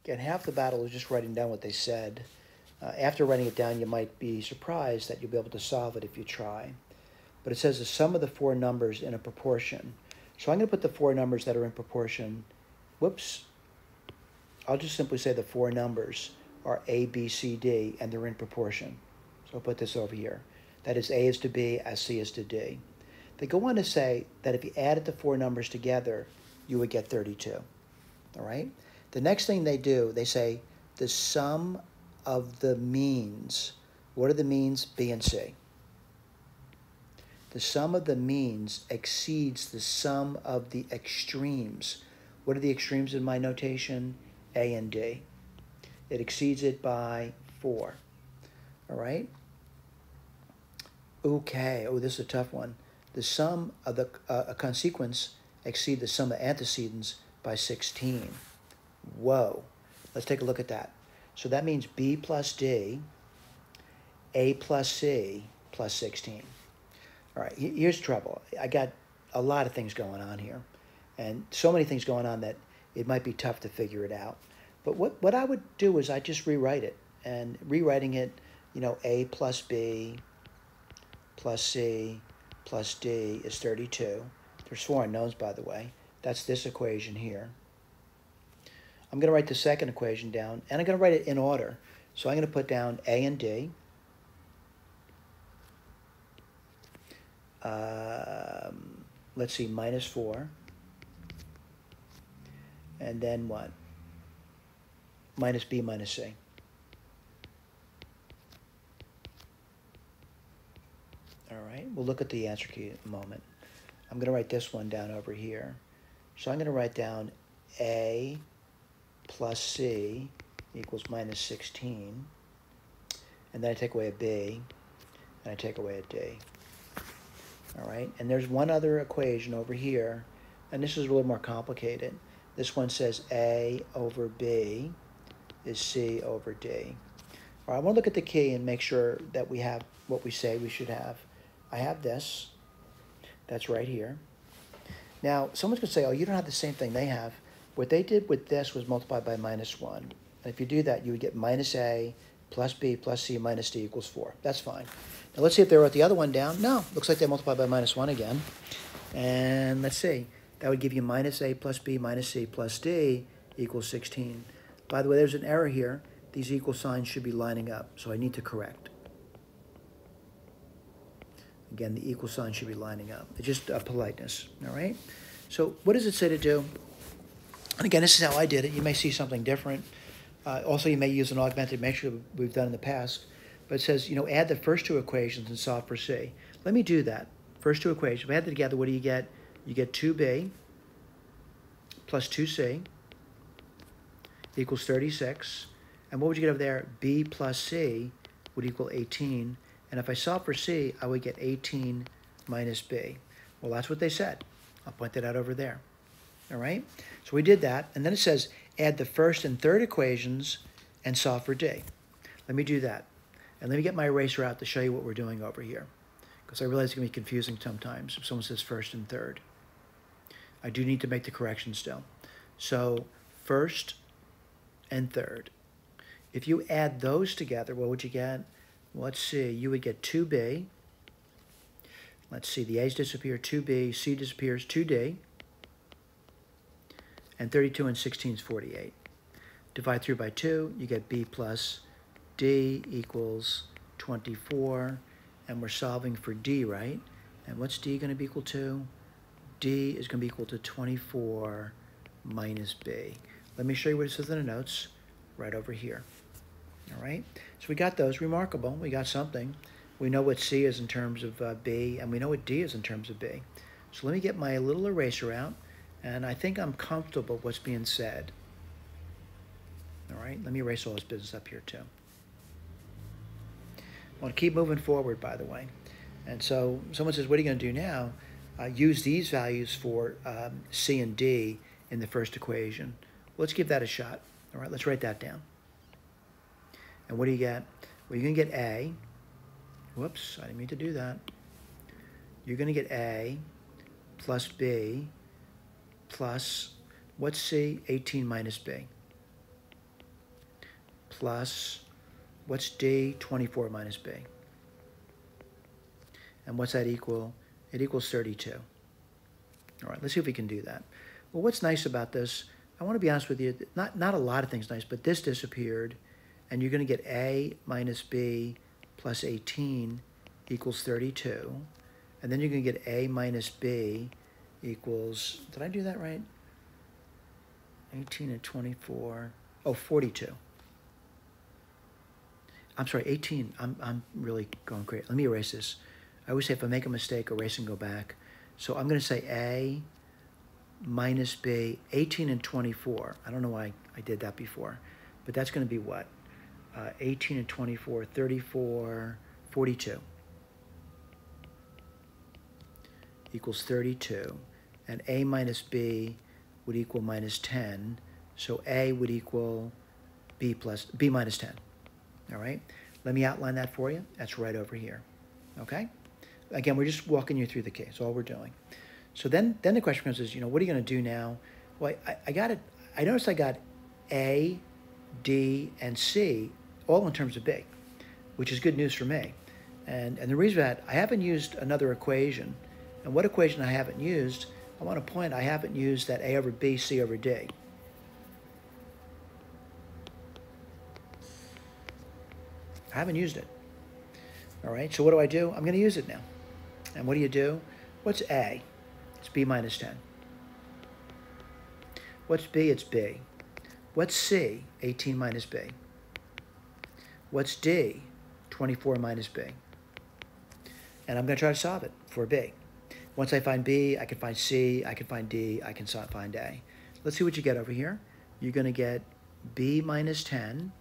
Again, half the battle is just writing down what they said. After writing it down, you might be surprised that you'll be able to solve it if you try. But it says the sum of the four numbers in a proportion. So I'm going to put the four numbers that are in proportion. Whoops. I'll just simply say the four numbers are A, B, C, D, and they're in proportion. So I'll put this over here. That is A is to B as C is to D. They go on to say that if you added the four numbers together, you would get 32. All right? The next thing they do, they say the sum of the means. What are the means? B and C. The sum of the means exceeds the sum of the extremes. What are the extremes in my notation? A and D. It exceeds it by 4. All right? Okay. Oh, this is a tough one. The sum of a consequence exceeds the sum of antecedents by 16. Whoa. Let's take a look at that. So that means B plus D, A plus C plus 16. All right, here's trouble. I got a lot of things going on here, and so many things going on that it might be tough to figure it out. But what I would do is I just rewrite it, and rewriting it, A plus B plus C plus D is 32. There's 4 unknowns, by the way. That's this equation here. I'm going to write the second equation down, and I'm going to write it in order. So I'm going to put down A and D. Let's see, minus 4. And then what? Minus B minus C. All right, we'll look at the answer key in a moment. I'm going to write this one down over here. So I'm going to write down A plus C equals minus 16. And then I take away a B, and I take away a D. All right, and there's one other equation over here, and this is a little more complicated. This one says A over B is C over D. All right, I want to look at the key and make sure that we have what we say we should have. I have this. That's right here. Now, someone's going to say, oh, you don't have the same thing they have. What they did with this was multiply by minus 1. And if you do that, you would get minus A plus B plus C minus D equals 4. That's fine. Now, let's see if they wrote the other one down. No, looks like they multiplied by minus 1 again. And let's see. That would give you minus A plus B minus C plus D equals 16. By the way, there's an error here. These equal signs should be lining up, so I need to correct. Again, the equal sign should be lining up. It's just a politeness, all right? So what does it say to do? And again, this is how I did it. You may see something different. Also, you may use an augmented matrix we've done in the past. But it says, add the first two equations and solve for C. Let me do that. First two equations. If I add them together, what do you get? You get 2B plus 2C equals 36. And what would you get over there? B plus C would equal 18. And if I solve for C, I would get 18 minus B. Well, that's what they said. I'll point that out over there. All right? So we did that. And then it says, add the first and third equations and solve for D. Let me do that. And let me get my eraser out to show you what we're doing over here, because I realize it's going to be confusing sometimes if someone says first and third. I do need to make the correction still. So first and third. If you add those together, what would you get? Let's see. You would get 2B. Let's see. The A's disappear, 2B. C disappears, 2D. And 32 and 16 is 48. Divide through by 2, you get B plus D equals 24, and we're solving for D, right? And what's D going to be equal to? D is going to be equal to 24 minus B. Let me show you what it says in the notes right over here. All right? So we got those. Remarkable. We got something. We know what C is in terms of B, and we know what D is in terms of B. So let me get my little eraser out, and I think I'm comfortable with what's being said. All right? Let me erase all this business up here, too. I want to keep moving forward, by the way. And so someone says, what are you going to do now? Use these values for C and D in the first equation. Let's give that a shot. All right, let's write that down. And what do you get? Well, you're going to get A. Whoops, I didn't mean to do that. You're going to get A plus B plus, what's C? 18 minus B. plus, what's D? 24 minus B. And what's that equal? It equals 32. All right, let's see if we can do that. Well, what's nice about this, I want to be honest with you, not a lot of things nice, but this disappeared, and you're going to get A minus B plus 18 equals 32. And then you're going to get A minus B equals, did I do that right? 18 and 24, oh, 42. I'm sorry, 18, I'm really going crazy. Let me erase this. I always say if I make a mistake, erase and go back. So I'm going to say A minus B, 18 and 24. I don't know why I did that before, but that's going to be what? 18 and 24, 34, 42 equals 32. And A minus B would equal minus 10. So A would equal B minus 10. All right? Let me outline that for you. That's right over here. Okay? Again, we're just walking you through the case, all we're doing. So then the question comes is, what are you going to do now? Well, I got it. I noticed I got A, D, and C all in terms of B, which is good news for me. And the reason for that, I haven't used another equation. And what equation I haven't used, I want to point, I haven't used that A over B, C over D. I haven't used it. All right, so what do? I'm going to use it now. And what do? What's A? It's B minus 10. What's B? It's B. What's C? 18 minus B. What's D? 24 minus B. And I'm going to try to solve it for B. Once I find B, I can find C, I can find D, I can find A. Let's see what you get over here. You're going to get B minus 10,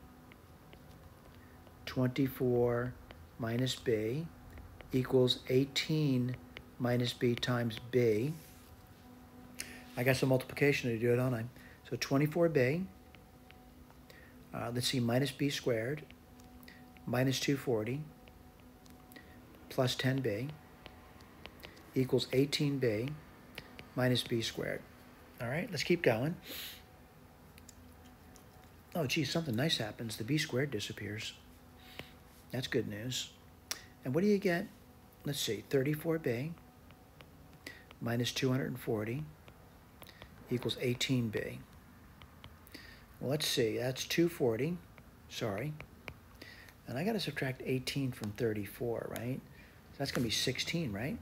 24 minus B equals 18 minus B times B. I got some multiplication to do it, don't I? So 24B, let's see, minus B squared, minus 240, plus 10B, equals 18B minus B squared. All right, let's keep going. Oh, geez, something nice happens. The B squared disappears. That's good news. And what do you get? Let's see, 34B minus 240 equals 18B. Well, let's see, that's 240, sorry. And I got to subtract 18 from 34, right? So that's going to be 16, right?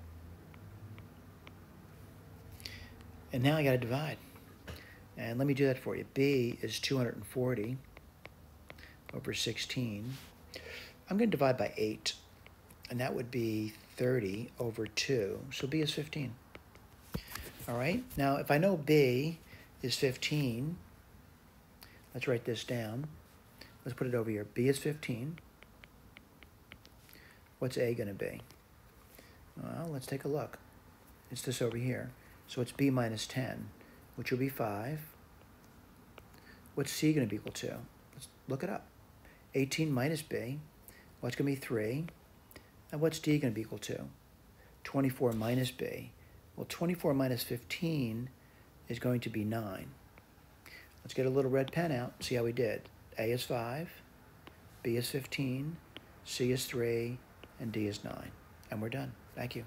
And now I got to divide. And let me do that for you. B is 240 over 16. I'm going to divide by 8. And that would be 30 over 2. So B is 15. All right. Now, if I know B is 15, let's write this down. Let's put it over here. B is 15. What's A going to be? Well, let's take a look. It's this over here. So it's B minus 10, which will be 5. What's C going to be equal to? Let's look it up. 18 minus B. What's going to be 3? And what's D going to be equal to? 24 minus B. Well, 24 minus 15 is going to be 9. Let's get a little red pen out and see how we did. A is 5, B is 15, C is 3, and D is 9. And we're done. Thank you.